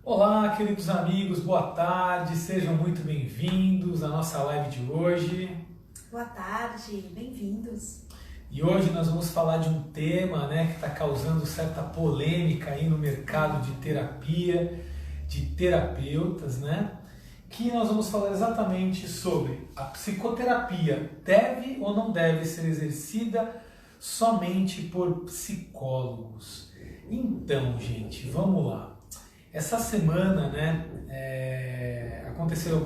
Olá, queridos amigos, boa tarde, sejam muito bem-vindos à nossa live de hoje. Boa tarde, bem-vindos. E hoje nós vamos falar de um tema, que está causando certa polêmica aí no mercado de terapia, de terapeutas, que nós vamos falar exatamente sobre a psicoterapia deve ou não deve ser exercida somente por psicólogos. Então, gente, vamos lá. Essa semana, aconteceram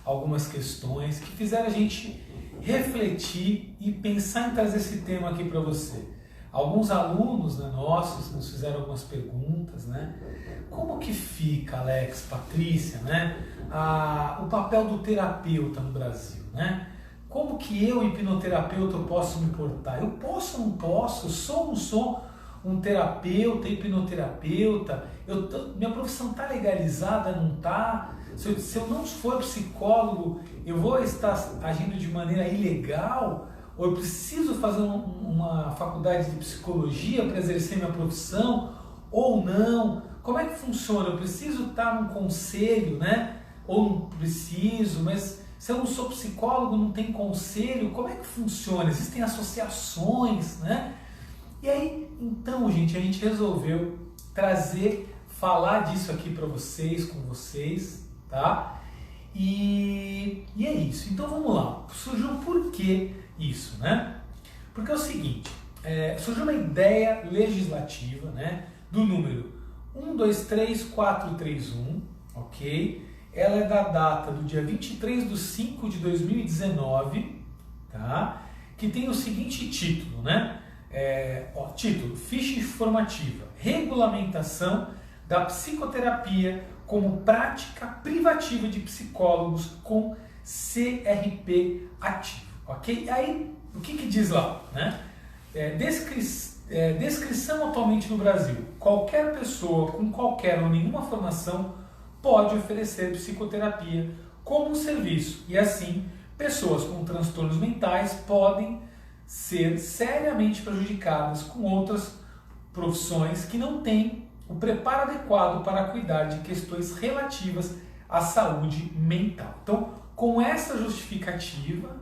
algumas questões que fizeram a gente refletir e pensar em trazer esse tema aqui para você. Alguns alunos nossos nos fizeram algumas perguntas, Como que fica, Alex, Patrícia, o papel do terapeuta no Brasil, Como que eu, hipnoterapeuta, posso me portar? Eu posso ou não posso? Sou ou não sou um terapeuta, hipnoterapeuta? Minha profissão está legalizada, não está? Se eu não for psicólogo, eu vou estar agindo de maneira ilegal? Ou eu preciso fazer uma faculdade de psicologia para exercer minha profissão? Ou não? Como é que funciona? Eu preciso estar num conselho, Ou não preciso, mas se eu não sou psicólogo, não tem conselho? Como é que funciona? Existem associações, E aí, então, gente, a gente resolveu falar disso aqui para vocês, com vocês, tá? E é isso. Então vamos lá. Surgiu por que isso, Porque é o seguinte, surgiu uma ideia legislativa, do número 123431, ok? Ela é da data do dia 23/5/2019, tá? Que tem o seguinte título, título: Ficha informativa, regulamentação da psicoterapia como prática privativa de psicólogos com CRP ativo, ok? Aí, o que diz lá, descrição atualmente no Brasil: qualquer pessoa com qualquer ou nenhuma formação pode oferecer psicoterapia como um serviço e assim pessoas com transtornos mentais podem ser seriamente prejudicadas com outras profissões que não têm o preparo adequado para cuidar de questões relativas à saúde mental. Então, com essa justificativa,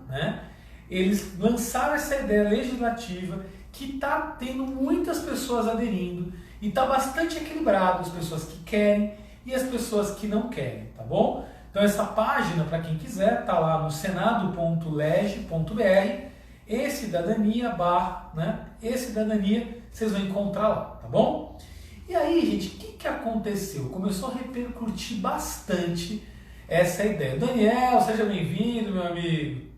eles lançaram essa ideia legislativa que está tendo muitas pessoas aderindo e está bastante equilibrado, as pessoas que querem e as pessoas que não querem, tá bom? Então essa página, para quem quiser, está lá no senado.leg.br, e-cidadania, e-cidadania, vocês vão encontrar lá, tá bom? E aí, gente, o que aconteceu? Começou a repercutir bastante essa ideia. Daniel, seja bem-vindo, meu amigo.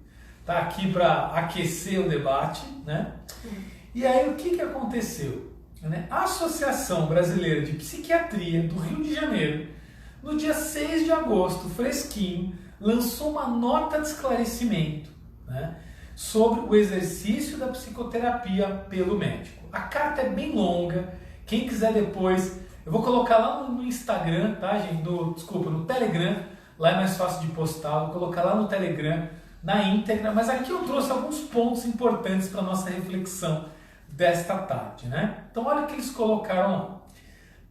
Tá aqui para aquecer o debate, E aí, o que aconteceu? A Associação Brasileira de Psiquiatria do Rio de Janeiro, no dia 6 de agosto, fresquinho, lançou uma nota de esclarecimento, sobre o exercício da psicoterapia pelo médico. A carta é bem longa. Quem quiser depois, eu vou colocar lá no Instagram, tá, gente? No Telegram, lá é mais fácil de postar, vou colocar lá no Telegram, na íntegra, mas aqui eu trouxe alguns pontos importantes para a nossa reflexão desta tarde, Então olha o que eles colocaram lá.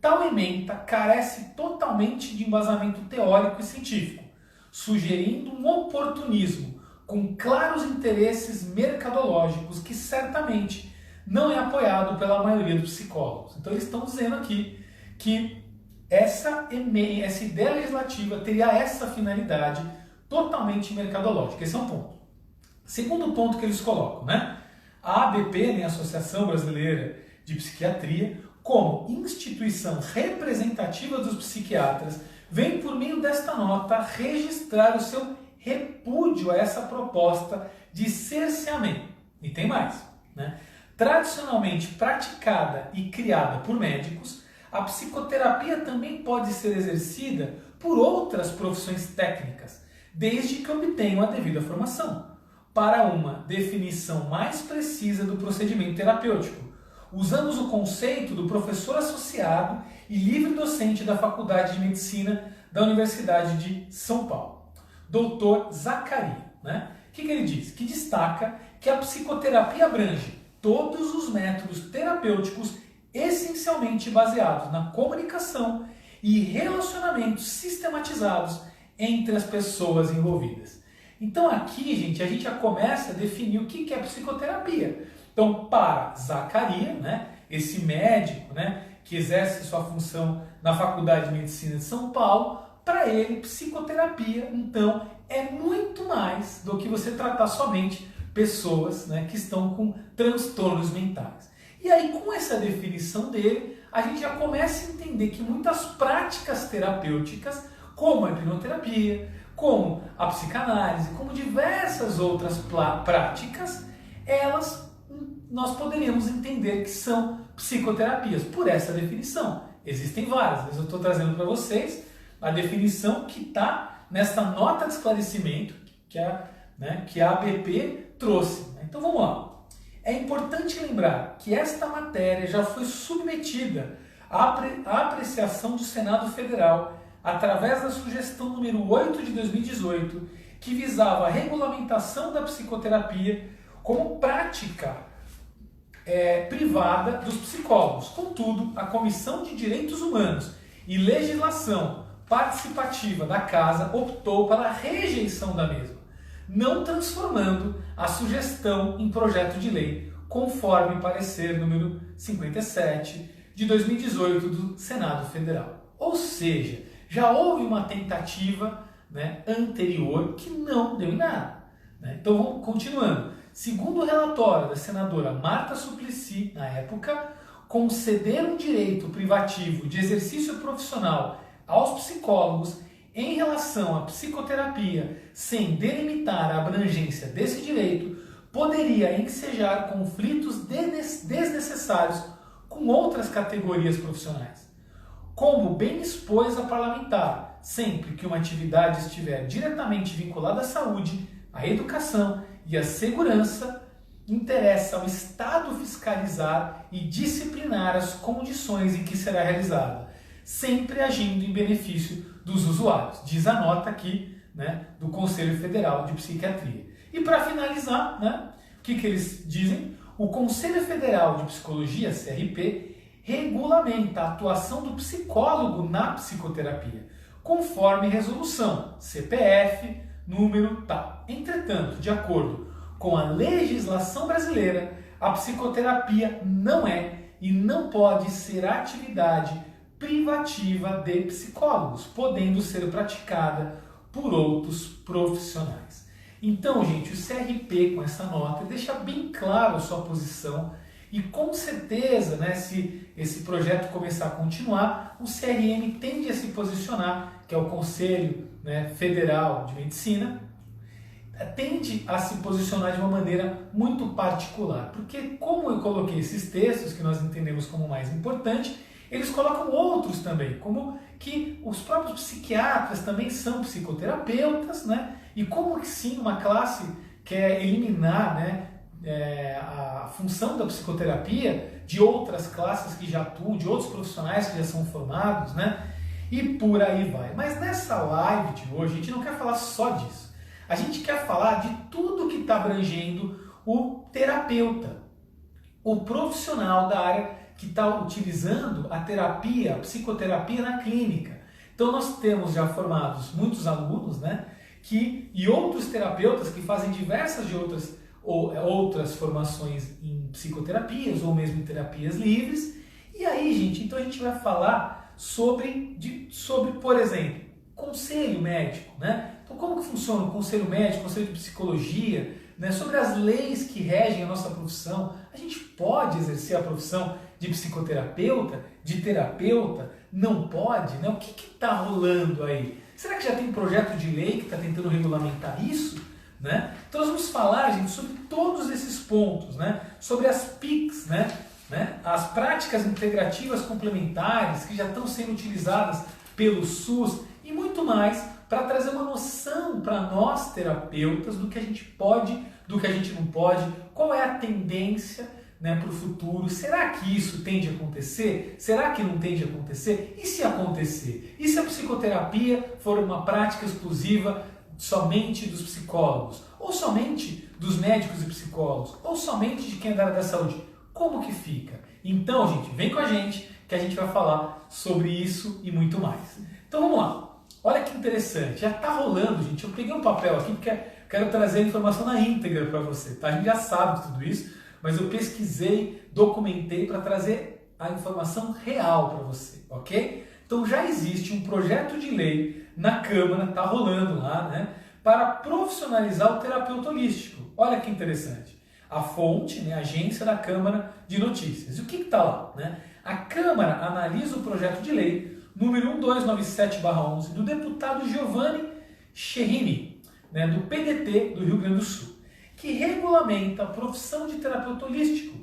Tal ementa carece totalmente de embasamento teórico e científico, sugerindo um oportunismo com claros interesses mercadológicos que certamente não é apoiado pela maioria dos psicólogos. Então eles estão dizendo aqui que essa ideia legislativa teria essa finalidade totalmente mercadológica. Esse é um ponto. Segundo ponto que eles colocam, a ABP, a Associação Brasileira de Psiquiatria, como instituição representativa dos psiquiatras, vem por meio desta nota registrar o seu repúdio a essa proposta de cerceamento. E tem mais, Tradicionalmente praticada e criada por médicos, a psicoterapia também pode ser exercida por outras profissões técnicas, desde que obtenham a devida formação, para uma definição mais precisa do procedimento terapêutico. Usamos o conceito do professor associado e livre docente da Faculdade de Medicina da Universidade de São Paulo, Dr. Zacaria. O que ele diz? Que destaca que a psicoterapia abrange todos os métodos terapêuticos essencialmente baseados na comunicação e relacionamentos sistematizados entre as pessoas envolvidas. Então aqui, gente, a gente já começa a definir o que é psicoterapia. Então, para Zacarias, né, esse médico, né, que exerce sua função na Faculdade de Medicina de São Paulo, para ele, psicoterapia, então, é muito mais do que você tratar somente pessoas, né, que estão com transtornos mentais. E aí, com essa definição dele, a gente já começa a entender que muitas práticas terapêuticas, como a hipnoterapia, como a psicanálise, como diversas outras práticas, nós poderíamos entender que são psicoterapias, por essa definição. Existem várias, mas eu estou trazendo para vocês a definição que está nesta nota de esclarecimento que a ABP trouxe. Então vamos lá. É importante lembrar que esta matéria já foi submetida à apreciação do Senado Federal através da sugestão número 8 de 2018, que visava a regulamentação da psicoterapia como prática privada dos psicólogos. Contudo, a Comissão de Direitos Humanos e Legislação Participativa da Casa optou pela rejeição da mesma, não transformando a sugestão em projeto de lei, conforme parecer número 57 de 2018 do Senado Federal. Ou seja, já houve uma tentativa, né, anterior que não deu em nada. Né? Então, vamos continuando. Segundo o relatório da senadora Marta Suplicy, na época, conceder um direito privativo de exercício profissional aos psicólogos em relação à psicoterapia, sem delimitar a abrangência desse direito, poderia ensejar conflitos desnecessários com outras categorias profissionais. Como bem expôs a parlamentar, sempre que uma atividade estiver diretamente vinculada à saúde, à educação e à segurança, interessa ao Estado fiscalizar e disciplinar as condições em que será realizada, sempre agindo em benefício dos usuários, diz a nota aqui, né, do Conselho Federal de Psiquiatria. E para finalizar, né, o que eles dizem? O Conselho Federal de Psicologia, CRP, regulamenta a atuação do psicólogo na psicoterapia, conforme resolução CPF número tal. Entretanto, de acordo com a legislação brasileira, a psicoterapia não é e não pode ser atividade privativa de psicólogos, podendo ser praticada por outros profissionais. Então, gente, o CRP com essa nota deixa bem claro a sua posição e com certeza, né, se esse projeto começar a continuar, o CRM tende a se posicionar, que é o Conselho, né, Federal de Medicina, tende a se posicionar de uma maneira muito particular, porque como eu coloquei esses textos que nós entendemos como mais importante, eles colocam outros também, como que os próprios psiquiatras também são psicoterapeutas, né? E como que sim, uma classe quer eliminar, né, a função da psicoterapia de outras classes que já atuam, de outros profissionais que já são formados, né? E por aí vai. Mas nessa live de hoje a gente não quer falar só disso. A gente quer falar de tudo que está abrangendo o terapeuta, o profissional da área que está utilizando a terapia, a psicoterapia na clínica. Então nós temos já formados muitos alunos, né, e outros terapeutas que fazem diversas de outras formações em psicoterapias ou mesmo em terapias livres. E aí, gente, então a gente vai falar sobre por exemplo, conselho médico, né? Então como que funciona o conselho médico, conselho de psicologia, né? Sobre as leis que regem a nossa profissão. A gente pode exercer a profissão de psicoterapeuta, de terapeuta? Não pode? Né? O que está rolando aí? Será que já tem projeto de lei que está tentando regulamentar isso? Né? Então nós vamos falar, gente, sobre todos esses pontos, né? Sobre as PICs, né? As práticas integrativas complementares que já estão sendo utilizadas pelo SUS e muito mais, para trazer uma noção para nós terapeutas do que a gente pode, do que a gente não pode, qual é a tendência, né, para o futuro. Será que isso tende a acontecer? Será que não tende a acontecer? E se acontecer? E se a psicoterapia for uma prática exclusiva somente dos psicólogos? Ou somente dos médicos e psicólogos? Ou somente de quem é da área da saúde? Como que fica? Então, gente, vem com a gente que a gente vai falar sobre isso e muito mais. Então vamos lá. Olha que interessante, já está rolando, gente. Eu peguei um papel aqui porque quero trazer a informação na íntegra para você, tá? A gente já sabe de tudo isso, mas eu pesquisei, documentei para trazer a informação real para você, ok? Então já existe um projeto de lei na Câmara, está rolando lá, né? Para profissionalizar o terapeuta holístico. Olha que interessante. A fonte, né, a agência da Câmara de Notícias. E o que está lá? Né? A Câmara analisa o projeto de lei número 1297/11 do deputado Giovanni Cherrini, né, do PDT do Rio Grande do Sul, que regulamenta a profissão de terapeuta holístico.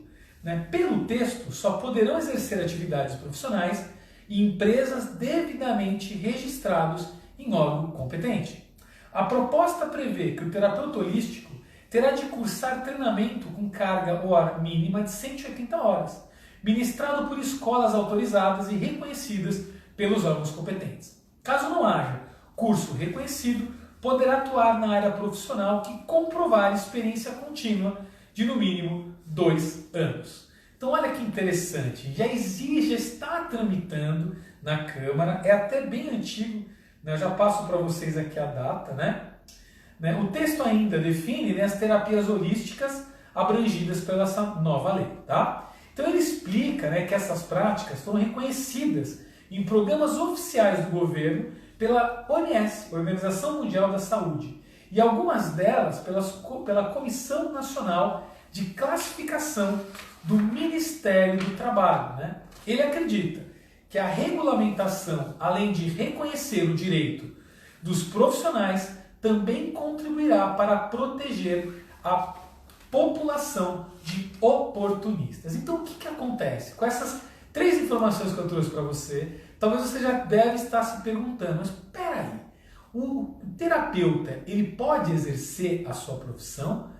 Né? Pelo texto, só poderão exercer atividades profissionais e empresas devidamente registrados em órgão competente. A proposta prevê que o terapeuta holístico terá de cursar treinamento com carga horária mínima de 180 horas, ministrado por escolas autorizadas e reconhecidas pelos órgãos competentes. Caso não haja curso reconhecido, poderá atuar na área profissional que comprovar experiência contínua de no mínimo 2 anos. Então olha que interessante, já está tramitando na Câmara, é até bem antigo, né? Eu já passo para vocês aqui a data, né? O texto ainda define, né, as terapias holísticas abrangidas pela essa nova lei, tá? Então ele explica, né, que essas práticas foram reconhecidas em programas oficiais do governo pela OMS, Organização Mundial da Saúde, e algumas delas pela Comissão Nacional de Classificação do Ministério do Trabalho. Né? Ele acredita que a regulamentação, além de reconhecer o direito dos profissionais, também contribuirá para proteger a população de oportunistas. Então o que acontece? Com essas 3 informações que eu trouxe para você, talvez você já deve estar se perguntando, mas peraí, o terapeuta, ele pode exercer a sua profissão?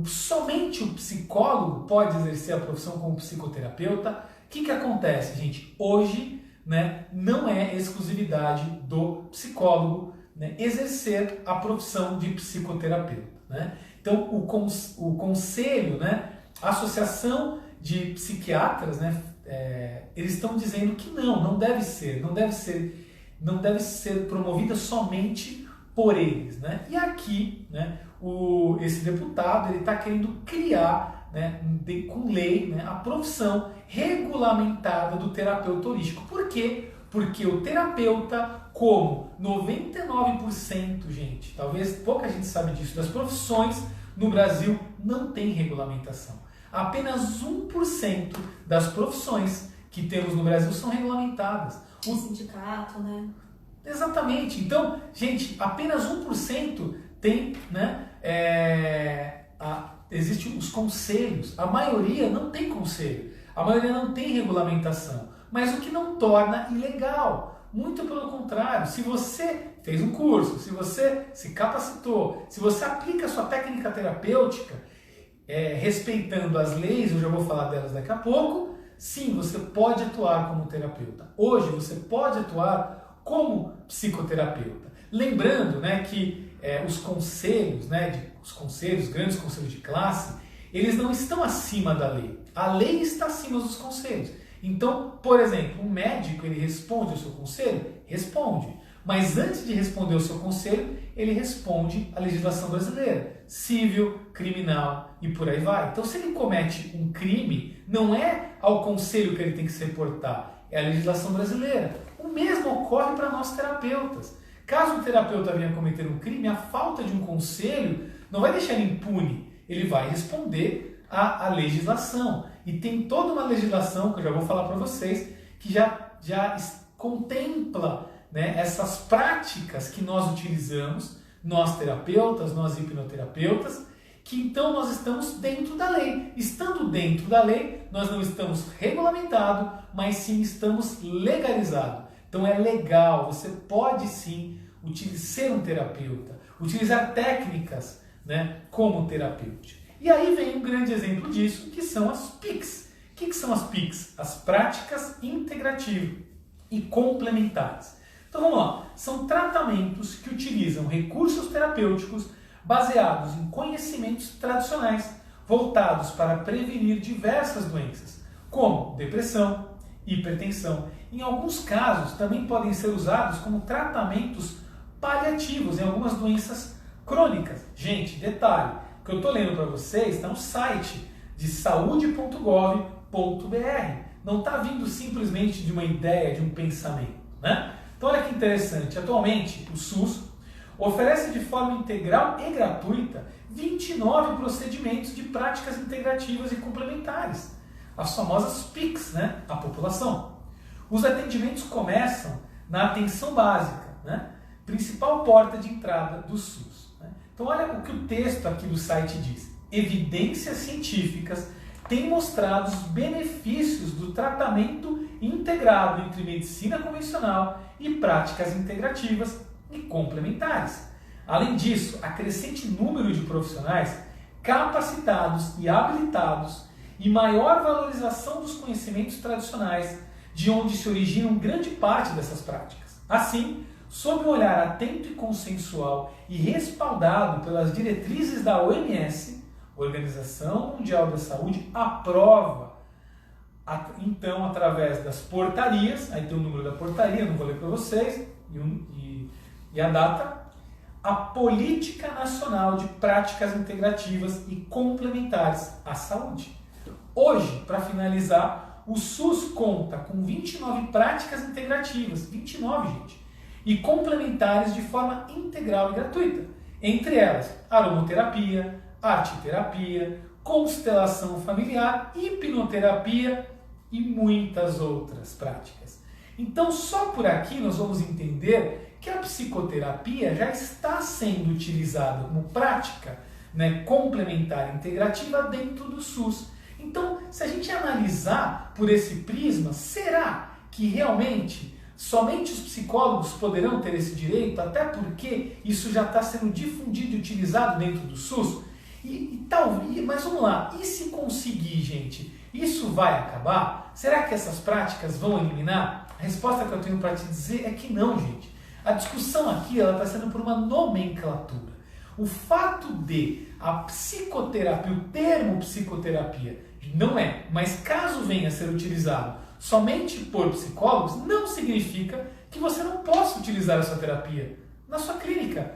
Somente o psicólogo pode exercer a profissão como psicoterapeuta? O que acontece, gente? Hoje, né, não é exclusividade do psicólogo, né, exercer a profissão de psicoterapeuta. Né? Então, o conselho, né, a Associação de Psiquiatras, né, eles estão dizendo que não deve ser promovida somente por eles. Né? E aqui, né, esse deputado ele está querendo criar, né, com lei, né, a profissão regulamentada do terapeuta holístico. Por quê? Porque o terapeuta, como 99%, gente, talvez pouca gente sabe disso, das profissões no Brasil não tem regulamentação. Apenas 1% das profissões que temos no Brasil são regulamentadas. O sindicato, né? Exatamente. Então, gente, apenas 1% tem, né, existem os conselhos. A maioria não tem conselho. A maioria não tem regulamentação. Mas o que não torna ilegal. Muito pelo contrário. Se você fez um curso, se você se capacitou, se você aplica a sua técnica terapêutica, respeitando as leis, eu já vou falar delas daqui a pouco, sim, você pode atuar como terapeuta. Hoje você pode atuar como psicoterapeuta. Lembrando, né, que os conselhos, né, os grandes conselhos de classe, eles não estão acima da lei. A lei está acima dos conselhos. Então, por exemplo, um médico, ele responde ao seu conselho? Responde. Mas antes de responder ao seu conselho, ele responde à legislação brasileira, civil, criminal e por aí vai. Então, se ele comete um crime, não é ao conselho que ele tem que se reportar, é a legislação brasileira. O mesmo ocorre para nós terapeutas. Caso o terapeuta venha cometer um crime, a falta de um conselho não vai deixar ele impune, ele vai responder à legislação. E tem toda uma legislação, que eu já vou falar para vocês, que já contempla, né, essas práticas que nós utilizamos, nós terapeutas, nós hipnoterapeutas, que então nós estamos dentro da lei. Estando dentro da lei, nós não estamos regulamentados, mas sim estamos legalizados. Então é legal, você pode sim ser um terapeuta, utilizar técnicas, né, como terapêutica. E aí vem um grande exemplo disso, que são as PICs. O que são as PICs? As práticas integrativas e complementares. Então vamos lá, são tratamentos que utilizam recursos terapêuticos baseados em conhecimentos tradicionais, voltados para prevenir diversas doenças, como depressão, hipertensão. Em alguns casos, também podem ser usados como tratamentos paliativos em algumas doenças crônicas. Gente, detalhe, o que eu estou lendo para vocês está no site de saude.gov.br. Não está vindo simplesmente de uma ideia, de um pensamento, né? Então olha que interessante, atualmente o SUS oferece de forma integral e gratuita 29 procedimentos de práticas integrativas e complementares, as famosas PICs, né, à população. Os atendimentos começam na atenção básica, né, principal porta de entrada do SUS. Né? Então olha o que o texto aqui do site diz. Evidências científicas têm mostrado os benefícios do tratamento integrado entre medicina convencional e práticas integrativas e complementares. Além disso, há crescente número de profissionais capacitados e habilitados e maior valorização dos conhecimentos tradicionais, de onde se originam grande parte dessas práticas. Assim, sob um olhar atento e consensual e respaldado pelas diretrizes da OMS, Organização Mundial da Saúde, aprova, então, através das portarias, aí tem o número da portaria, não vou ler para vocês, e a data, a Política Nacional de Práticas Integrativas e Complementares à Saúde. Hoje, para finalizar, o SUS conta com 29 práticas integrativas, 29, gente, e complementares de forma integral e gratuita. Entre elas, aromoterapia, arteterapia, constelação familiar, hipnoterapia e muitas outras práticas. Então, só por aqui nós vamos entender que a psicoterapia já está sendo utilizada como prática, né, complementar integrativa dentro do SUS. Então, se a gente analisar por esse prisma, será que realmente somente os psicólogos poderão ter esse direito, até porque isso já está sendo difundido e utilizado dentro do SUS? Mas vamos lá, e se conseguir, gente, isso vai acabar? Será que essas práticas vão eliminar? A resposta que eu tenho para te dizer é que não, gente. A discussão aqui está sendo por uma nomenclatura. O fato de a psicoterapia, o termo psicoterapia, não é, mas caso venha a ser utilizado somente por psicólogos, não significa que você não possa utilizar essa terapia na sua clínica.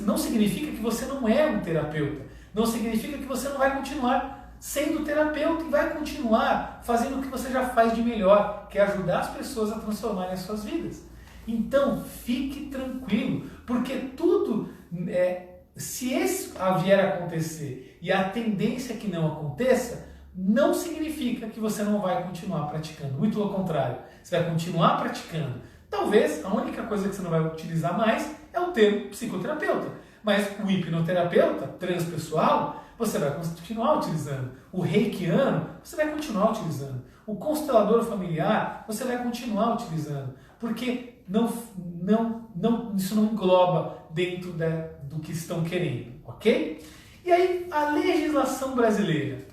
Não significa que você não é um terapeuta. Não significa que você não vai continuar sendo terapeuta e vai continuar fazendo o que você já faz de melhor, que é ajudar as pessoas a transformarem as suas vidas. Então, fique tranquilo, porque tudo, se isso vier a acontecer e a tendência é que não aconteça, não significa que você não vai continuar praticando. Muito pelo contrário, você vai continuar praticando. Talvez a única coisa que você não vai utilizar mais é o termo psicoterapeuta. Mas o hipnoterapeuta transpessoal, você vai continuar utilizando. O reikiano, você vai continuar utilizando. O constelador familiar, você vai continuar utilizando. Porque isso não engloba dentro do que estão querendo, ok? E aí, a legislação brasileira.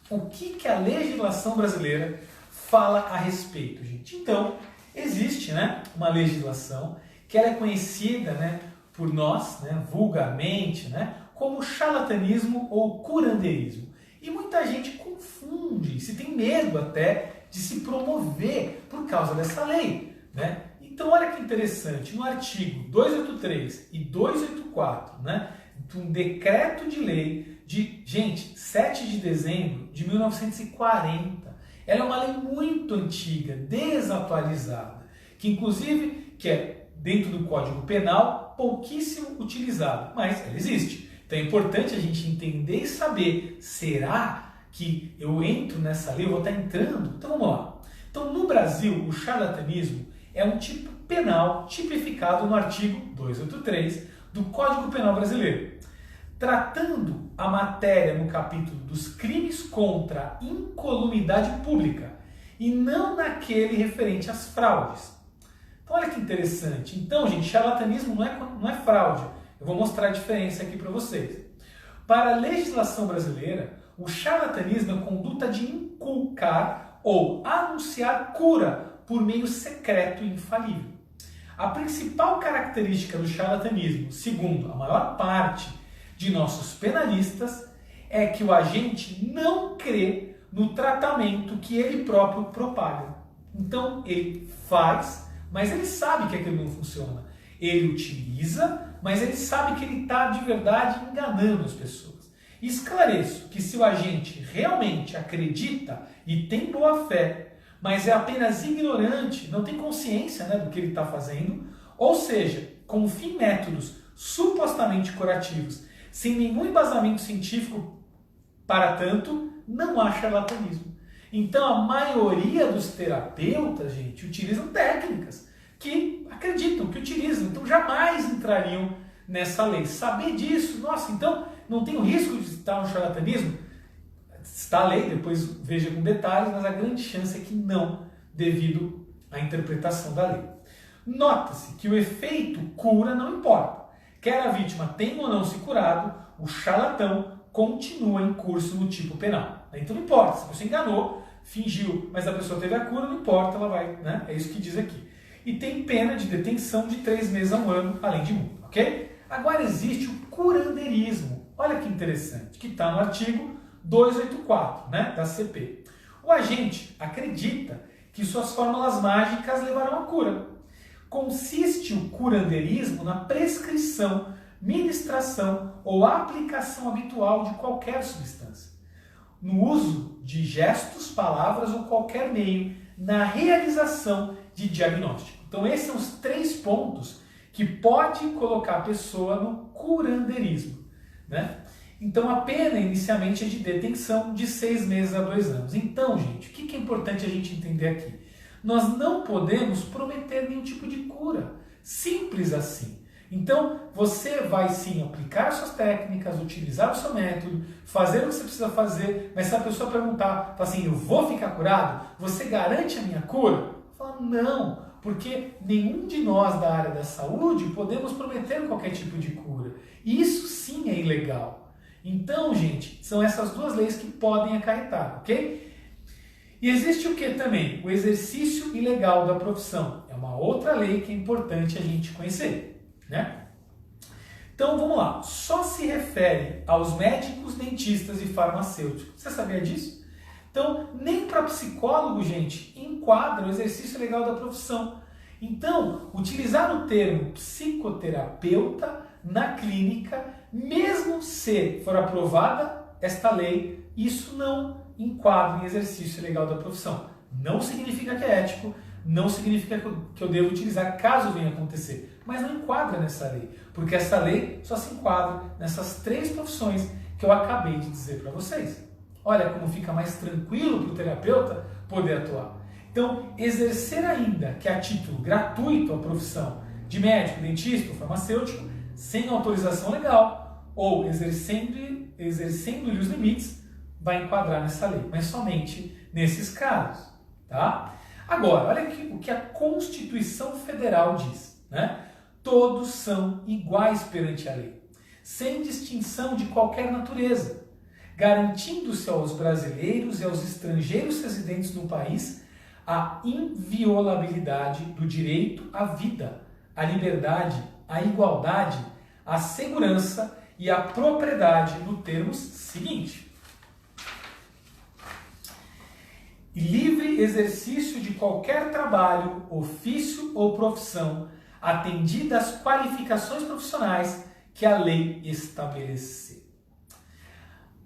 O que a legislação brasileira fala a respeito, gente? Então, existe, né, uma legislação que ela é conhecida, né, por nós, né, vulgarmente, né, como charlatanismo ou curanderismo. E muita gente confunde, se tem medo até de se promover por causa dessa lei, né? Então olha que interessante, no artigo 283 e 284, né, de um decreto de lei de, gente, 7 de dezembro de 1940, ela é uma lei muito antiga, desatualizada, que inclusive que é dentro do Código Penal, pouquíssimo utilizado, mas ela existe. Então é importante a gente entender e saber, será que eu entro nessa lei, eu vou estar entrando? Então vamos lá. Então no Brasil, o charlatanismo é um tipo penal tipificado no artigo 283 do Código Penal Brasileiro, tratando a matéria no capítulo dos crimes contra a incolumidade pública e não naquele referente às fraudes. Olha que interessante. Então, gente, charlatanismo não é fraude. Eu vou mostrar a diferença aqui para vocês. Para a legislação brasileira, o charlatanismo é a conduta de inculcar ou anunciar cura por meio secreto e infalível. A principal característica do charlatanismo, segundo a maior parte de nossos penalistas, é que o agente não crê no tratamento que ele próprio propaga. Então ele faz, mas ele sabe que aquilo não funciona. Ele utiliza, mas ele sabe que ele está de verdade enganando as pessoas. Esclareço que se o agente realmente acredita e tem boa fé, mas é apenas ignorante, não tem consciência, né, do que ele está fazendo, ou seja, confia em métodos supostamente curativos, sem nenhum embasamento científico para tanto, não há charlatanismo. Então a maioria dos terapeutas, gente, utilizam técnicas que acreditam, que utilizam, então jamais entrariam nessa lei. Saber disso, nossa, então não tem o risco de estar no charlatanismo? Está a lei, depois veja com detalhes, mas a grande chance é que não, devido à interpretação da lei. Nota-se que o efeito cura não importa. Quer a vítima tenha ou não se curado, o charlatão continua em curso no tipo penal. Então não importa, se você enganou, fingiu, mas a pessoa teve a cura, não importa, ela vai, né? É isso que diz aqui. E tem pena de detenção de 3 meses a 1 ano, além de multa, ok? Agora existe o curandeirismo, olha que interessante, que está no artigo 284, né, da CP. O agente acredita que suas fórmulas mágicas levarão à cura. Consiste o curandeirismo na prescrição, ministração ou aplicação habitual de qualquer substância, no uso de gestos, palavras ou qualquer meio, na realização de diagnóstico. Então esses são os 3 pontos que pode colocar a pessoa no curandeirismo, né? Então a pena inicialmente é de detenção de 6 meses a 2 anos. Então, gente, o que é importante a gente entender aqui? Nós não podemos prometer nenhum tipo de cura. Simples assim. Então, você vai sim aplicar suas técnicas, utilizar o seu método, fazer o que você precisa fazer, mas se a pessoa perguntar, falar assim, eu vou ficar curado? Você garante a minha cura? Fala, não, porque nenhum de nós da área da saúde podemos prometer qualquer tipo de cura. Isso sim é ilegal. Então, gente, são essas 2 leis que podem acarretar, ok? E existe o que também? O exercício ilegal da profissão. É uma outra lei que é importante a gente conhecer, né? Então, vamos lá. Só se refere aos médicos, dentistas e farmacêuticos. Você sabia disso? Então, nem para psicólogo, gente, enquadra o exercício legal da profissão. Então, utilizar o termo psicoterapeuta na clínica, mesmo se for aprovada esta lei, isso não enquadra em exercício legal da profissão. Não significa que é ético, não significa que eu devo utilizar caso venha acontecer, mas não enquadra nessa lei, porque essa lei só se enquadra nessas 3 profissões que eu acabei de dizer para vocês. Olha como fica mais tranquilo para o terapeuta poder atuar. Então, exercer ainda que a título gratuito a profissão de médico, dentista ou farmacêutico, sem autorização legal, ou exercendo-lhe os limites, vai enquadrar nessa lei, mas somente nesses casos, tá? Agora, olha aqui o que a Constituição Federal diz, né? Todos são iguais perante a lei, sem distinção de qualquer natureza, garantindo-se aos brasileiros e aos estrangeiros residentes no país a inviolabilidade do direito à vida, à liberdade, à igualdade, à segurança e à propriedade no termos seguinte: livre exercício de qualquer trabalho, ofício ou profissão, atendidas as qualificações profissionais que a lei estabelecer.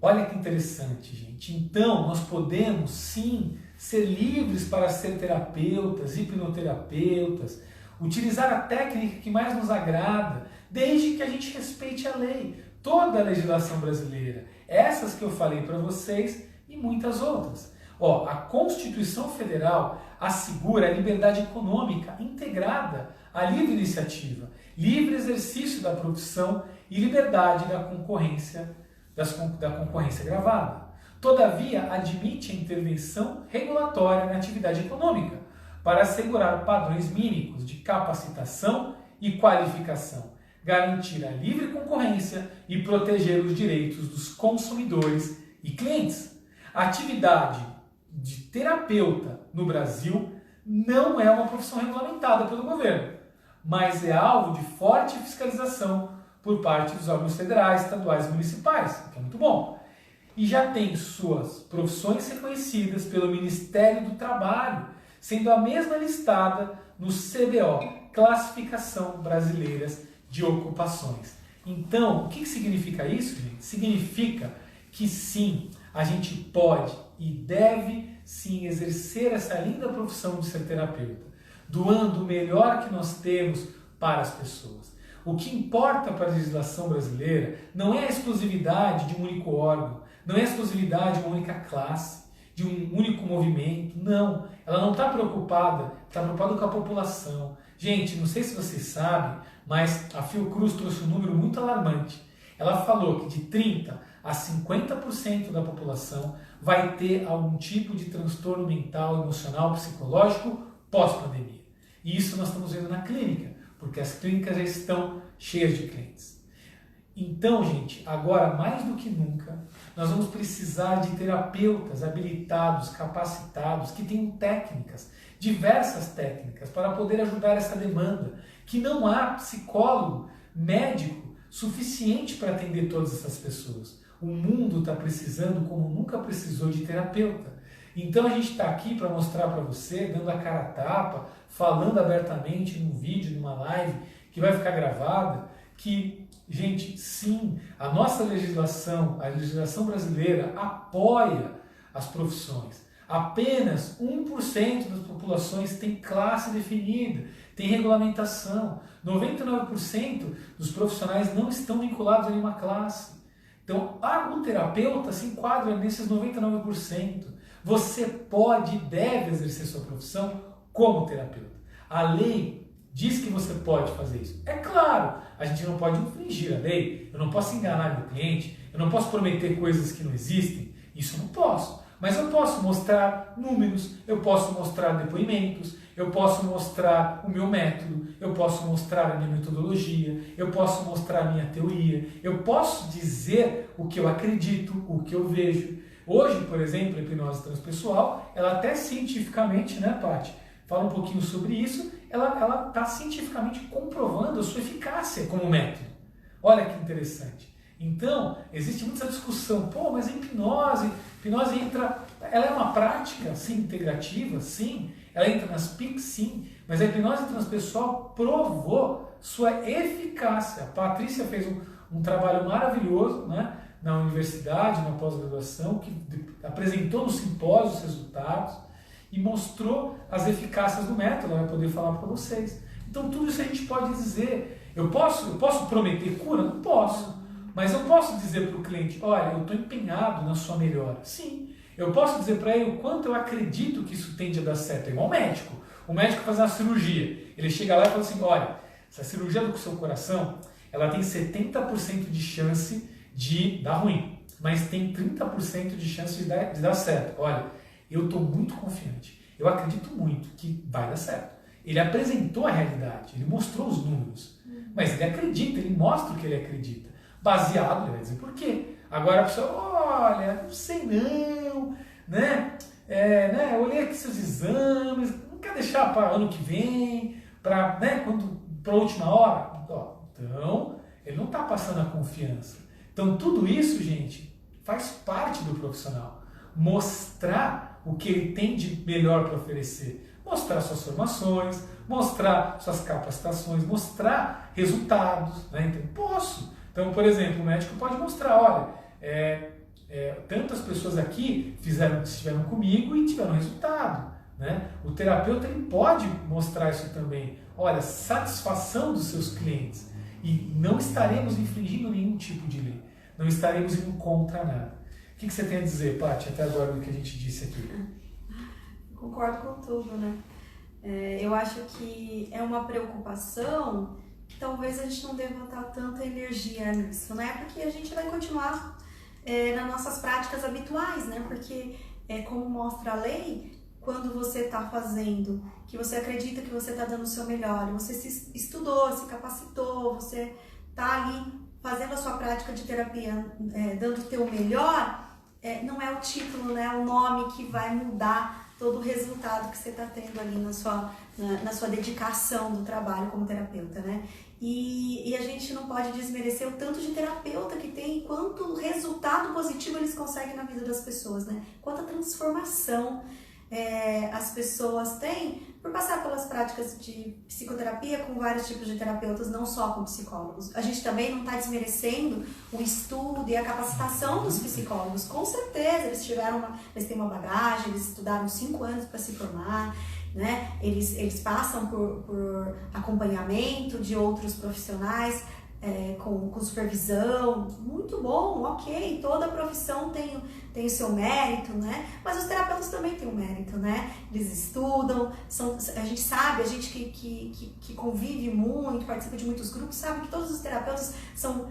Olha que interessante, gente. Então, nós podemos sim ser livres para ser terapeutas, hipnoterapeutas, utilizar a técnica que mais nos agrada, desde que a gente respeite a lei, toda a legislação brasileira, essas que eu falei para vocês e muitas outras. Ó, a Constituição Federal assegura a liberdade econômica integrada à livre iniciativa, livre exercício da profissão e liberdade da concorrência, da concorrência gravada. Todavia, admite a intervenção regulatória na atividade econômica para assegurar padrões mínimos de capacitação e qualificação, garantir a livre concorrência e proteger os direitos dos consumidores e clientes. A atividade de terapeuta no Brasil não é uma profissão regulamentada pelo governo, mas é alvo de forte fiscalização por parte dos órgãos federais, estaduais e municipais, o que é muito bom. E já tem suas profissões reconhecidas pelo Ministério do Trabalho, sendo a mesma listada no CBO, Classificação Brasileira de Ocupações. Então, o que significa isso, gente? Significa que sim, a gente pode e deve sim exercer essa linda profissão de ser terapeuta, doando o melhor que nós temos para as pessoas. O que importa para a legislação brasileira não é a exclusividade de um único órgão, não é a exclusividade de uma única classe, de um único movimento, não. Ela não está preocupada com a população. Gente, não sei se vocês sabem, mas a Fiocruz trouxe um número muito alarmante. Ela falou que de 30% a 50% da população vai ter algum tipo de transtorno mental, emocional, psicológico pós-pandemia. E isso nós estamos vendo na clínica, porque as clínicas já estão cheias de clientes. Então, gente, agora mais do que nunca, nós vamos precisar de terapeutas habilitados, capacitados, que tenham técnicas, diversas técnicas, para poder ajudar essa demanda, que não há psicólogo, médico suficiente para atender todas essas pessoas. O mundo está precisando como nunca precisou de terapeuta. Então a gente está aqui para mostrar para você, dando a cara a tapa, falando abertamente num vídeo, numa live que vai ficar gravada, que, gente, sim, a nossa legislação, a legislação brasileira apoia as profissões. Apenas 1% das populações tem classe definida, tem regulamentação. 99% dos profissionais não estão vinculados a nenhuma classe. Então, o terapeuta se enquadra nesses 99%. Você pode e deve exercer sua profissão como terapeuta. A lei diz que você pode fazer isso. É claro, a gente não pode infringir a lei, eu não posso enganar meu cliente, eu não posso prometer coisas que não existem, isso eu não posso. Mas eu posso mostrar números, eu posso mostrar depoimentos, eu posso mostrar o meu método, eu posso mostrar a minha metodologia, eu posso mostrar a minha teoria, eu posso dizer o que eu acredito, o que eu vejo. Hoje, por exemplo, a hipnose transpessoal, ela até cientificamente, né, Paty? Fala um pouquinho sobre isso, ela está cientificamente comprovando a sua eficácia como método. Olha que interessante. Então, existe muita discussão, mas a hipnose entra, ela é uma prática, sim, integrativa, sim, ela entra nas PICs, sim, mas a hipnose transpessoal provou sua eficácia. A Patrícia fez um trabalho maravilhoso, né, na universidade, na pós-graduação, que apresentou no simpósio os resultados e mostrou as eficácias do método, ela vai poder falar para vocês. Então, tudo isso a gente pode dizer. Eu posso prometer cura? Não posso. Mas eu posso dizer para o cliente, olha, eu estou empenhado na sua melhora. Sim. Eu posso dizer para ele o quanto eu acredito que isso tende a dar certo. É igual médico. O médico faz uma cirurgia. Ele chega lá e fala assim, olha, essa cirurgia do seu coração, ela tem 70% de chance de dar ruim. Mas tem 30% de chance de dar certo. Olha, eu estou muito confiante. Eu acredito muito que vai dar certo. Ele apresentou a realidade. Ele mostrou os números. Mas ele acredita, ele mostra o que ele acredita. Baseado, ele vai dizer por quê. Agora a pessoa, olha, não sei não, né? Eu olhei aqui seus exames, não quer deixar para ano que vem, para a última hora? Então, ele não está passando a confiança. Então, tudo isso, gente, faz parte do profissional. Mostrar o que ele tem de melhor para oferecer. Mostrar suas formações, mostrar suas capacitações, mostrar resultados. Né? Então, posso. Então, por exemplo, o médico pode mostrar, olha, tantas pessoas aqui estiveram comigo e tiveram resultado. Né? O terapeuta ele pode mostrar isso também. Olha, satisfação dos seus clientes. E não estaremos infringindo nenhum tipo de lei. Não estaremos indo contra nada. O que você tem a dizer, Paty, até agora do que a gente disse aqui? Concordo com tudo, né? Eu acho que é uma preocupação que talvez a gente não deva botar tanta energia nisso, né? Porque a gente vai continuar nas nossas práticas habituais, né? Porque, como mostra a lei, quando você está fazendo, que você acredita que você está dando o seu melhor, você se estudou, se capacitou, você está ali fazendo a sua prática de terapia, dando o teu melhor, não é o título, né? É o nome que vai mudar todo o resultado que você está tendo ali na sua dedicação do trabalho como terapeuta, né? E a gente não pode desmerecer o tanto de terapeuta que tem e quanto resultado positivo eles conseguem na vida das pessoas, né? Quanta transformação as pessoas têm por passar pelas práticas de psicoterapia com vários tipos de terapeutas, não só com psicólogos. A gente também não está desmerecendo o estudo e a capacitação dos psicólogos. Com certeza, eles têm uma bagagem, eles estudaram 5 anos para se formar, né? Eles passam por acompanhamento de outros profissionais, com supervisão, muito bom, ok, toda profissão tem o seu mérito, né? Mas os terapeutas também têm um mérito, né? Eles estudam, a gente sabe, a gente que convive muito, participa de muitos grupos, sabe que todos os terapeutas são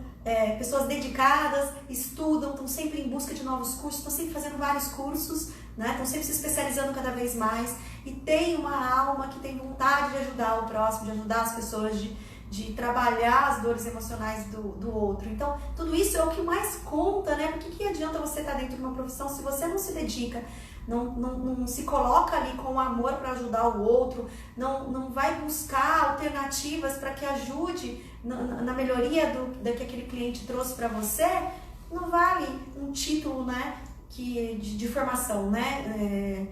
pessoas dedicadas, estudam, estão sempre em busca de novos cursos, estão sempre fazendo vários cursos, né? Estão sempre se especializando cada vez mais e tem uma alma que tem vontade de ajudar o próximo, de ajudar as pessoas, de trabalhar as dores emocionais do outro. Então, tudo isso é o que mais conta, né? Porque que adianta você estar dentro de uma profissão se você não se dedica, não se coloca ali com amor para ajudar o outro, não vai buscar alternativas para que ajude na melhoria do que aquele cliente trouxe para você, não vale um título, né, de formação, né?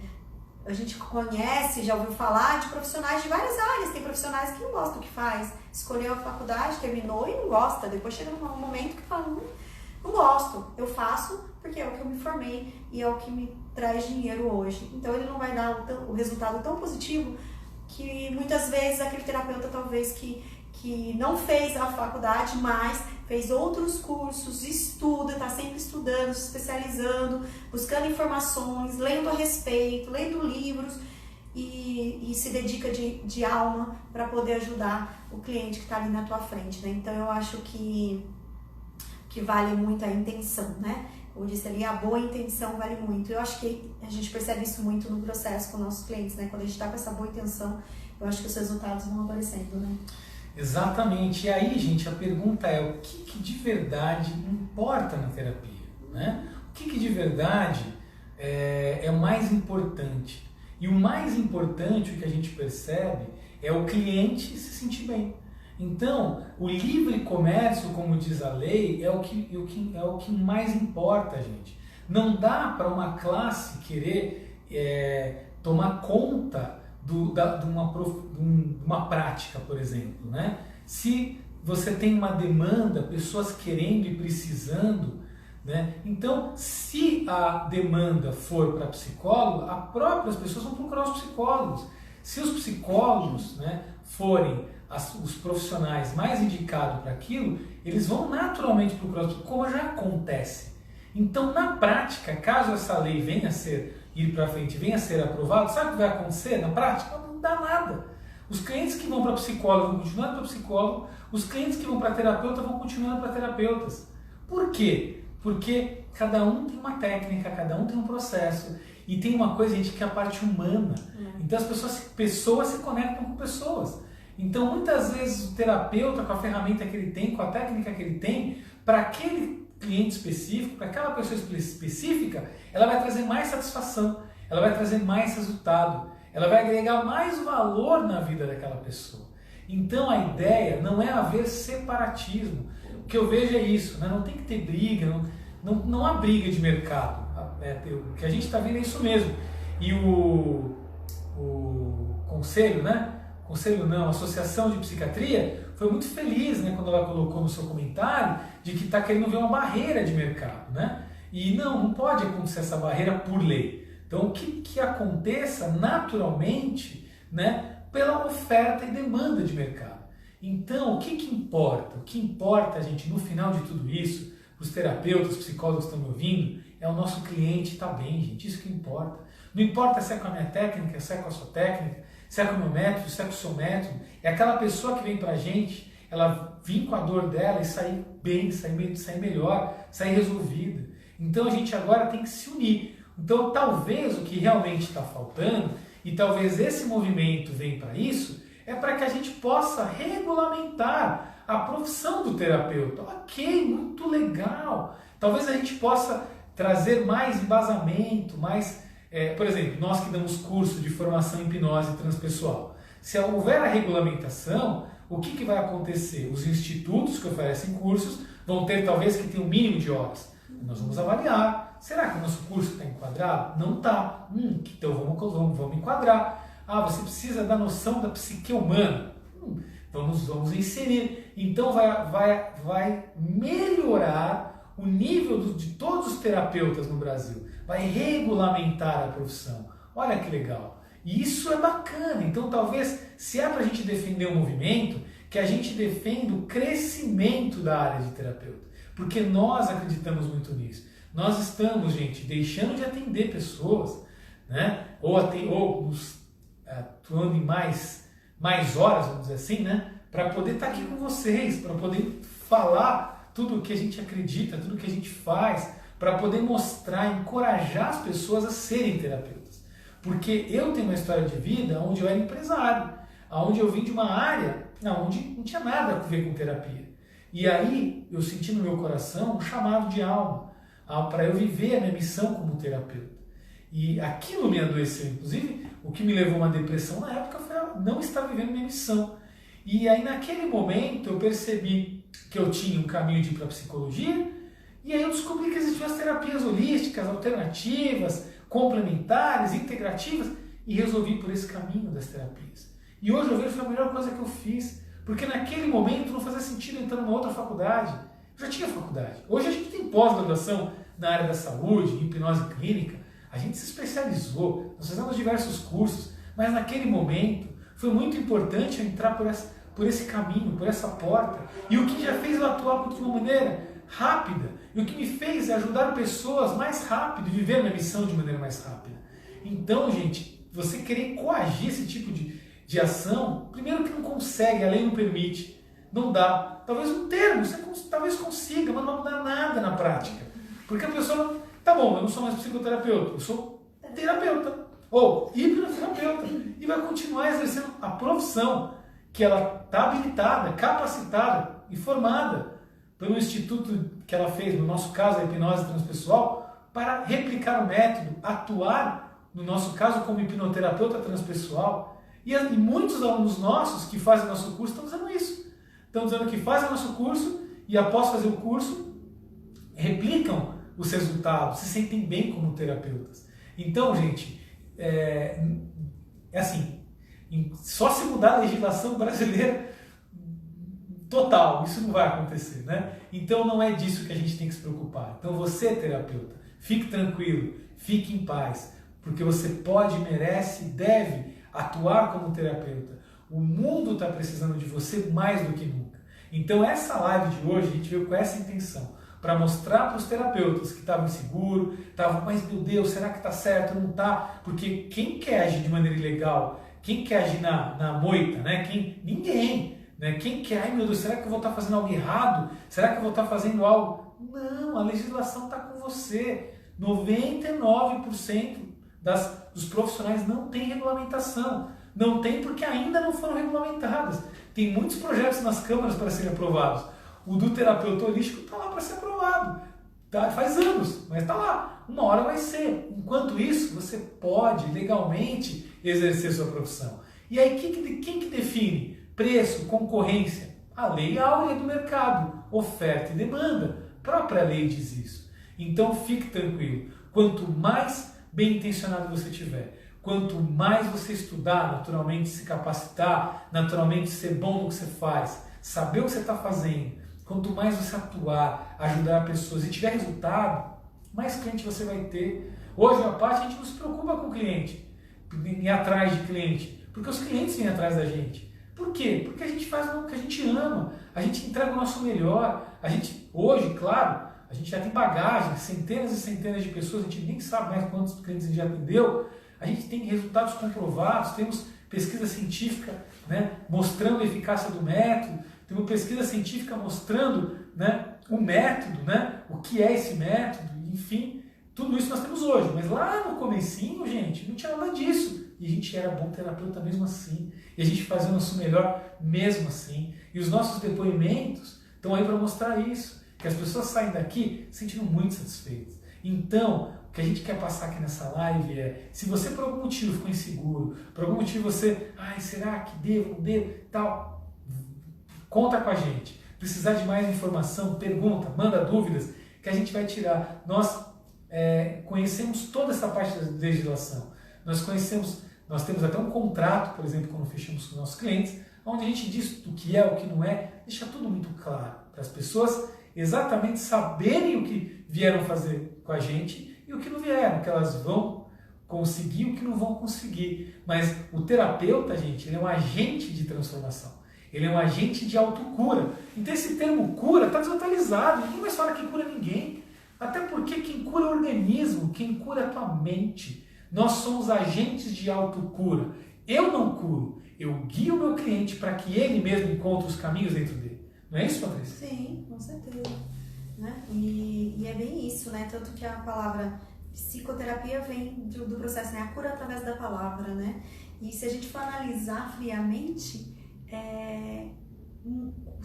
A gente conhece, já ouviu falar de profissionais de várias áreas. Tem profissionais que não gostam do que faz. Escolheu a faculdade, terminou e não gosta. Depois chega num momento que fala, não gosto. Eu faço porque é o que eu me formei e é o que me traz dinheiro hoje. Então ele não vai dar o resultado tão positivo que muitas vezes aquele terapeuta talvez que não fez a faculdade, mas fez outros cursos, estuda, está sempre estudando, se especializando, buscando informações, lendo a respeito, lendo livros e se dedica de alma para poder ajudar o cliente que está ali na tua frente, né? Então eu acho que vale muito a intenção, né? Como eu disse ali, a boa intenção vale muito. Eu acho que a gente percebe isso muito no processo com nossos clientes, né? Quando a gente está com essa boa intenção, eu acho que os resultados vão aparecendo, né? Exatamente. E aí, gente, a pergunta é o que de verdade importa na terapia, né? O que de verdade é o mais importante? E o mais importante, o que a gente percebe, é o cliente se sentir bem. Então, o livre comércio, como diz a lei, é o que mais importa, gente. Não dá para uma classe querer tomar conta de uma prática, por exemplo, né? Se você tem uma demanda, pessoas querendo e precisando, né? Então, se a demanda for para psicólogo, as próprias pessoas vão procurar os psicólogos. Se os psicólogos, né, forem os profissionais mais indicados para aquilo, eles vão naturalmente procurar os psicólogos, como já acontece. Então, na prática, caso essa lei venha a ir para frente, venha a ser aprovado, sabe o que vai acontecer na prática? Não dá nada. Os clientes que vão para psicólogo vão continuar para psicólogo, os clientes que vão para terapeuta vão continuar para terapeutas. Por quê? Porque cada um tem uma técnica, cada um tem um processo. E tem uma coisa, gente, que é a parte humana. Então as pessoas se conectam com pessoas. Então muitas vezes o terapeuta, com a ferramenta que ele tem, com a técnica que ele tem, para aquele cliente específico, para aquela pessoa específica, ela vai trazer mais satisfação, ela vai trazer mais resultado, ela vai agregar mais valor na vida daquela pessoa. Então a ideia não é haver separatismo. O que eu vejo é isso, né? Não tem que ter briga, não há briga de mercado. O que a gente está vendo é isso mesmo. E o conselho, né? Conselho não, a Associação de Psiquiatria foi muito feliz, né, quando ela colocou no seu comentário de que está querendo ver uma barreira de mercado, né? E não pode acontecer essa barreira por lei. Então, que aconteça naturalmente, né, pela oferta e demanda de mercado. Então, o que importa? O que importa, gente, no final de tudo isso, os terapeutas, os psicólogos que estão me ouvindo, é o nosso cliente estar bem, gente. Isso que importa. Não importa se é com a minha técnica, se é com a sua técnica, se é com o meu método, se é com o seu método. É aquela pessoa que vem pra gente, ela vir com a dor dela e sair bem, sair melhor, sair resolvida. Então a gente agora tem que se unir. Então talvez o que realmente está faltando, e talvez esse movimento venha para isso, é para que a gente possa regulamentar a profissão do terapeuta. Ok, muito legal. Talvez a gente possa trazer mais embasamento, mais... por exemplo, nós que damos curso de formação em hipnose transpessoal. Se houver a regulamentação, o que vai acontecer? Os institutos que oferecem cursos vão ter talvez que ter um mínimo de horas. Nós vamos avaliar Será que o nosso curso está enquadrado? Não está. Então vamos enquadrar. Você precisa da noção da psique humana. Vamos inserir. Então vai melhorar o nível de todos os terapeutas no Brasil. Vai regulamentar a profissão. Olha que legal. E isso é bacana. Então talvez, se é para a gente defender o movimento, que a gente defenda o crescimento da área de terapeuta. Porque nós acreditamos muito nisso. Nós estamos, gente, deixando de atender pessoas, né? Ou atuando em mais horas, vamos dizer assim, né? Para poder estar aqui com vocês, para poder falar tudo o que a gente acredita, tudo o que a gente faz, para poder mostrar, encorajar as pessoas a serem terapeutas. Porque eu tenho uma história de vida onde eu era empresário, onde eu vim de uma área onde não tinha nada a ver com terapia. E aí eu senti no meu coração um chamado de alma, para eu viver a minha missão como terapeuta. E aquilo me adoeceu, inclusive, o que me levou a uma depressão na época foi não estar vivendo minha missão. E aí naquele momento eu percebi que eu tinha um caminho de ir para a psicologia, e aí eu descobri que existiam as terapias holísticas, alternativas, complementares, integrativas, e resolvi por esse caminho das terapias. E hoje eu vejo que foi a melhor coisa que eu fiz, porque naquele momento não fazia sentido entrar numa outra faculdade. Eu já tinha faculdade. Hoje a gente tem pós-graduação na área da saúde, em hipnose clínica, a gente se especializou, nós fizemos diversos cursos, mas naquele momento foi muito importante eu entrar por esse caminho, por essa porta, e o que já fez eu atuar de uma maneira rápida, e o que me fez é ajudar pessoas mais rápido e viver a minha missão de maneira mais rápida. Então, gente, você querer coagir esse tipo de ação, primeiro que não consegue, a lei não permite, não dá. Talvez um termo, você talvez consiga, mas não vai mudar nada na prática. Porque a pessoa, tá bom, eu não sou mais psicoterapeuta, eu sou terapeuta, ou hipnoterapeuta, e vai continuar exercendo a profissão que ela está habilitada, capacitada e formada pelo instituto que ela fez, no nosso caso a hipnose transpessoal, para replicar o método, atuar, no nosso caso, como hipnoterapeuta transpessoal. E muitos alunos nossos que fazem nosso curso estão dizendo isso. Estão dizendo que fazem nosso curso e após fazer o curso, replicam os resultados, se sentem bem como terapeutas. Então, gente, assim, só se mudar a legislação brasileira total, isso não vai acontecer, né? Então não é disso que a gente tem que se preocupar. Então você, terapeuta, fique tranquilo, fique em paz, porque você pode, merece e deve atuar como terapeuta. O mundo está precisando de você mais do que nunca. Então essa live de hoje a gente veio com essa intenção, para mostrar para os terapeutas que estavam inseguros, mas meu Deus, será que está certo? Não está? Porque quem quer agir de maneira ilegal, quem quer agir na moita, né? Ninguém. Né? Quem quer, ai meu Deus, será que eu vou estar fazendo algo errado? Será que eu vou estar fazendo algo? Não, a legislação está com você. 99% dos profissionais não tem regulamentação. Não tem porque ainda não foram regulamentadas. Tem muitos projetos nas câmaras para serem aprovados. O do terapeuta holístico está lá para ser aprovado. Tá? Faz anos, mas está lá. Uma hora vai ser. Enquanto isso, você pode legalmente exercer sua profissão. E aí, quem que define preço, concorrência? A lei áurea do mercado, oferta e demanda. A própria lei diz isso. Então, fique tranquilo. Quanto mais bem intencionado você tiver, quanto mais você estudar, naturalmente se capacitar, naturalmente ser bom no que você faz, saber o que você está fazendo, quanto mais você atuar, ajudar pessoas e tiver resultado, mais cliente você vai ter. Hoje, a parte, a gente não se preocupa com o cliente, ir atrás de cliente, porque os clientes vêm atrás da gente. Por quê? Porque a gente faz o que a gente ama, a gente entrega o nosso melhor. A gente, hoje, claro, a gente já tem bagagem, centenas e centenas de pessoas, a gente nem sabe mais quantos clientes a gente já atendeu. A gente tem resultados comprovados, temos pesquisa científica, né, mostrando a eficácia do método, temos pesquisa científica mostrando, né, o método, né, o que é esse método, enfim, tudo isso nós temos hoje. Mas lá no comecinho, gente, não tinha nada disso. E a gente era bom terapeuta mesmo assim. E a gente fazia o nosso melhor mesmo assim. E os nossos depoimentos estão aí para mostrar isso. Que as pessoas saem daqui se sentindo muito satisfeitas. Então, o que a gente quer passar aqui nessa live é, se você por algum motivo ficou inseguro, por algum motivo você, será que devo, não devo, tal, conta com a gente. Precisar de mais informação, pergunta, manda dúvidas, que a gente vai tirar. Nós conhecemos toda essa parte da legislação. Nós temos até um contrato, por exemplo, quando fechamos com nossos clientes, onde a gente diz o que é, o que não é, deixa tudo muito claro para as pessoas exatamente saberem o que vieram fazer com a gente e o que não vieram, o que elas vão conseguir, o que não vão conseguir. Mas o terapeuta, gente, ele é um agente de transformação. Ele é um agente de autocura. Então esse termo cura está desatualizado. Ninguém mais fala que cura ninguém. Até porque quem cura é o organismo, quem cura é a tua mente. Nós somos agentes de autocura. Eu não curo. Eu guio o meu cliente para que ele mesmo encontre os caminhos dentro dele. Não é isso, Patrícia? Sim, com certeza. Né? E é bem isso, né? Tanto que a palavra psicoterapia vem do processo, né? A cura através da palavra, né? E se a gente for analisar friamente,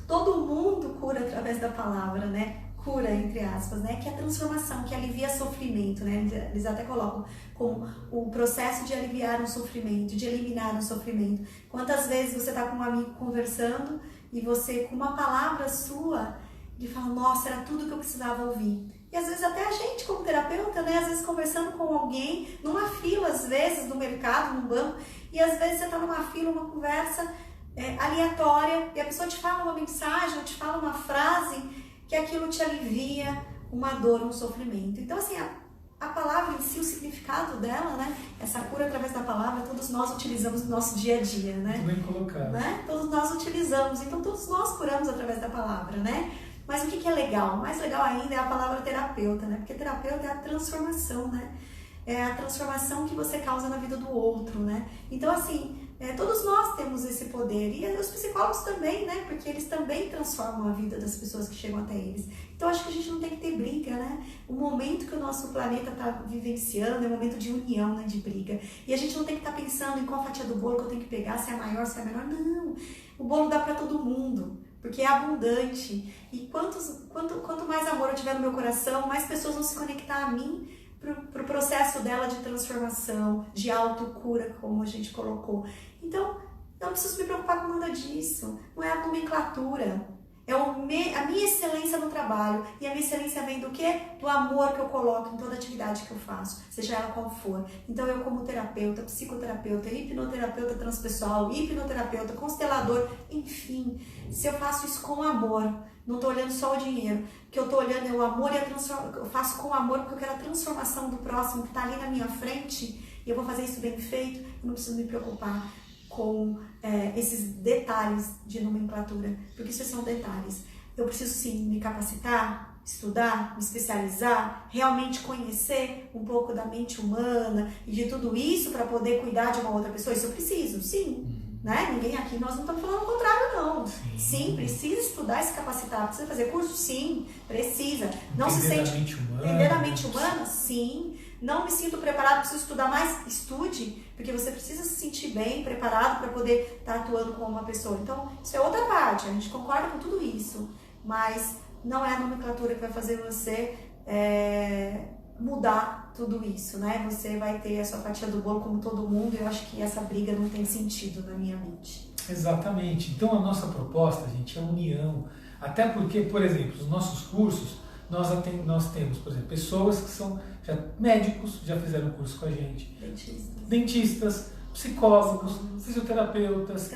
todo mundo cura através da palavra, né? Cura, entre aspas, né? Que é a transformação, que alivia sofrimento, né? Eles até colocam como o processo de aliviar um sofrimento, de eliminar um sofrimento. Quantas vezes você está com um amigo conversando e você, com uma palavra sua, ele fala, nossa, era tudo que eu precisava ouvir. E às vezes até a gente, como terapeuta, né? Às vezes conversando com alguém, numa fila, às vezes, no mercado, no banco, e às vezes você está numa fila, uma conversa aleatória, e a pessoa te fala uma mensagem, ou te fala uma frase, que aquilo te alivia uma dor, um sofrimento. Então, assim, a palavra em si, o significado dela, né? Essa cura através da palavra, todos nós utilizamos no nosso dia a dia, né? Muito bem colocado. Né? Todos nós utilizamos, então todos nós curamos através da palavra, né? Mas o que é legal? Mais legal ainda é a palavra terapeuta, né? Porque terapeuta é a transformação, né? É a transformação que você causa na vida do outro, né? Então, assim, todos nós temos esse poder. E os psicólogos também, né? Porque eles também transformam a vida das pessoas que chegam até eles. Então, acho que a gente não tem que ter briga, né? O momento que o nosso planeta está vivenciando é um momento de união, né? De briga. E a gente não tem que estar pensando em qual fatia do bolo que eu tenho que pegar, se é maior, se é menor. Não! O bolo dá para todo mundo. Porque é abundante. E quanto mais amor eu tiver no meu coração, mais pessoas vão se conectar a mim para o processo dela de transformação, de autocura, como a gente colocou. Então, não preciso me preocupar com nada disso. Não é a nomenclatura. É a minha excelência no trabalho. E a minha excelência vem do quê? Do amor que eu coloco em toda atividade que eu faço, seja ela qual for. Então, eu como terapeuta, psicoterapeuta, hipnoterapeuta transpessoal, hipnoterapeuta, constelador, enfim, se eu faço isso com amor, não estou olhando só o dinheiro, que eu estou olhando o amor e a transformação, eu faço com amor porque eu quero a transformação do próximo que está ali na minha frente, e eu vou fazer isso bem feito, eu não preciso me preocupar com esses detalhes de nomenclatura, porque isso são detalhes. Eu preciso sim me capacitar, estudar, me especializar, realmente conhecer um pouco da mente humana e de tudo isso para poder cuidar de uma outra pessoa. Isso eu preciso, sim. Né? Ninguém aqui, nós não estamos falando o contrário, não. Sim, precisa estudar e se capacitar. Precisa fazer curso? Sim, precisa. Não se sente entender a mente humana? Sim. Não me sinto preparado, preciso estudar mais? Estude, porque você precisa se sentir bem, preparado para poder estar atuando com uma pessoa. Então, isso é outra parte, a gente concorda com tudo isso, mas não é a nomenclatura que vai fazer você mudar tudo isso, né? Você vai ter a sua fatia do bolo como todo mundo, e eu acho que essa briga não tem sentido na minha mente. Exatamente. Então, a nossa proposta, gente, é a união. Até porque, por exemplo, os nossos cursos, nós temos, por exemplo, pessoas que são médicos, já fizeram curso com a gente, dentistas, psicólogos, fisioterapeutas,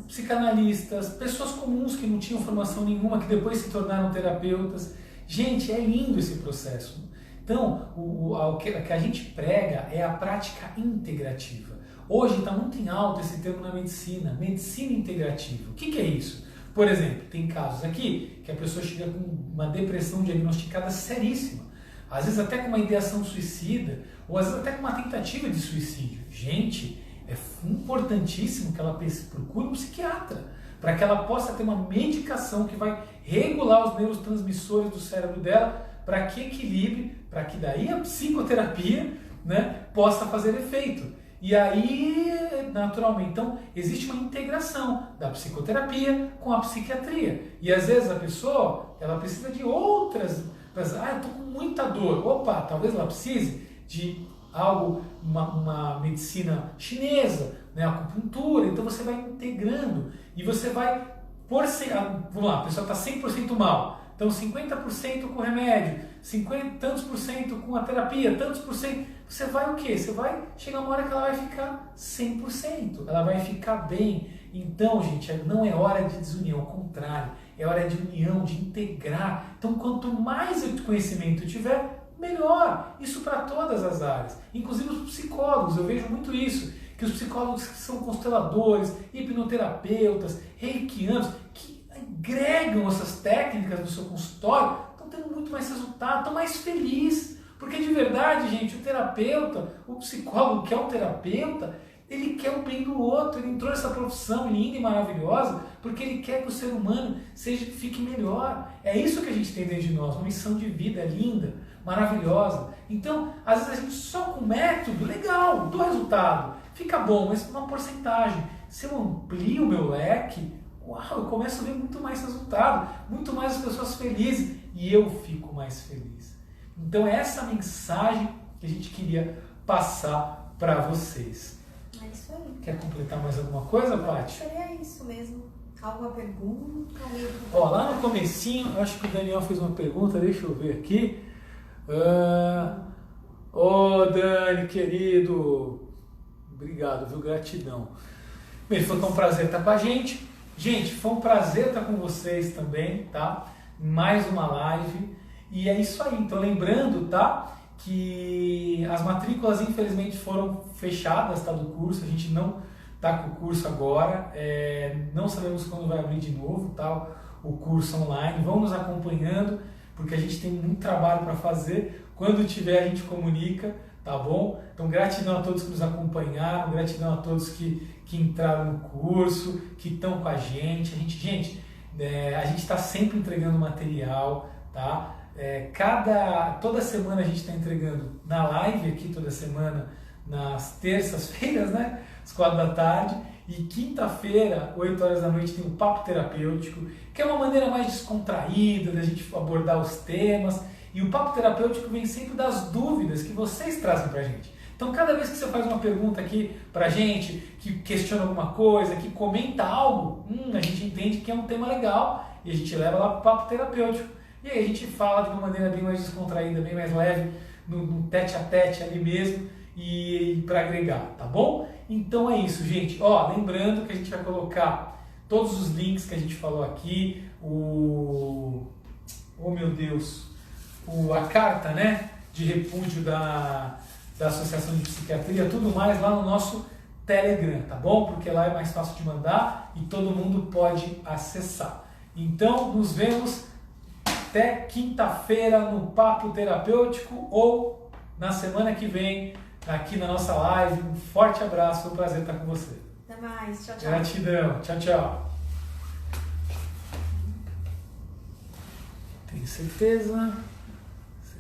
psicanalistas, pessoas comuns que não tinham formação nenhuma, que depois se tornaram terapeutas. Gente, é lindo esse processo. Então, o que a gente prega é a prática integrativa. Hoje está muito em alta esse termo na medicina integrativa. O que é isso? Por exemplo, tem casos aqui que a pessoa chega com uma depressão diagnosticada seríssima, às vezes até com uma ideação suicida, ou às vezes até com uma tentativa de suicídio. Gente, é importantíssimo que ela procure um psiquiatra, para que ela possa ter uma medicação que vai regular os neurotransmissores do cérebro dela, para que equilibre, para que daí a psicoterapia, né, possa fazer efeito. E aí, naturalmente, então, existe uma integração da psicoterapia com a psiquiatria. E às vezes a pessoa, ela precisa de outras, eu estou com muita dor. Opa, talvez ela precise de algo, uma medicina chinesa, né, acupuntura. Então você vai integrando e você vai, vamos lá, a pessoa está 100% mal. Então 50% com remédio, 50 tantos por cento com a terapia, tantos por cento. Você vai o quê? Você vai chegar uma hora que ela vai ficar 100%, ela vai ficar bem. Então, gente, não é hora de desunião, ao contrário, é hora de união, de integrar. Então, quanto mais conhecimento tiver, melhor. Isso para todas as áreas, inclusive os psicólogos, eu vejo muito isso, que os psicólogos que são consteladores, hipnoterapeutas, reikianos, que agregam essas técnicas no seu consultório, estão tendo muito mais resultado, estão mais felizes. Porque de verdade, gente, o terapeuta, o psicólogo que é um terapeuta, ele quer o bem do outro, ele entrou nessa profissão linda e maravilhosa porque ele quer que o ser humano fique melhor. É isso que a gente tem dentro de nós, uma missão de vida linda, maravilhosa. Então, às vezes a gente só com método, legal, do resultado, fica bom, mas uma porcentagem. Se eu amplio o meu leque, uau, eu começo a ver muito mais resultado, muito mais as pessoas felizes e eu fico mais feliz. Então é essa mensagem que a gente queria passar para vocês. É isso aí. Quer completar mais alguma coisa, Paty? Seria isso mesmo. Alguma pergunta? Ó, lá no comecinho, eu acho que o Daniel fez uma pergunta, deixa eu ver aqui. Dani, querido, obrigado, viu? Gratidão. Bem, foi um prazer estar com a gente. Gente, foi um prazer estar com vocês também, tá? Mais uma live. E é isso aí. Então, lembrando, tá? Que as matrículas, infelizmente, foram fechadas, tá? Do curso. A gente não tá com o curso agora. Não sabemos quando vai abrir de novo, tá? O curso online. Vão nos acompanhando, porque a gente tem muito trabalho para fazer. Quando tiver, a gente comunica, tá bom? Então, gratidão a todos que nos acompanharam, gratidão a todos que entraram no curso, que estão com a gente. A gente está sempre entregando material, tá? Toda semana a gente está entregando na live aqui, toda semana, nas terças-feiras, né? Às 4 da tarde. E quinta-feira, 8 horas da noite, tem um papo terapêutico, que é uma maneira mais descontraída da gente abordar os temas. E o papo terapêutico vem sempre das dúvidas que vocês trazem pra gente. Então, cada vez que você faz uma pergunta aqui pra gente, que questiona alguma coisa, que comenta algo, a gente entende que é um tema legal e a gente leva lá pro papo terapêutico. E aí a gente fala de uma maneira bem mais descontraída, bem mais leve, no tete-a-tete ali mesmo, e para agregar, tá bom? Então é isso, gente. Ó, lembrando que a gente vai colocar todos os links que a gente falou aqui, a carta, né, de repúdio da Associação de Psiquiatria, tudo mais lá no nosso Telegram, tá bom? Porque lá é mais fácil de mandar e todo mundo pode acessar. Então, nos vemos até quinta-feira no Papo Terapêutico ou na semana que vem aqui na nossa live. Um forte abraço, foi um prazer estar com você. Até mais, tchau, tchau. Gratidão, tchau, tchau. Tenho certeza.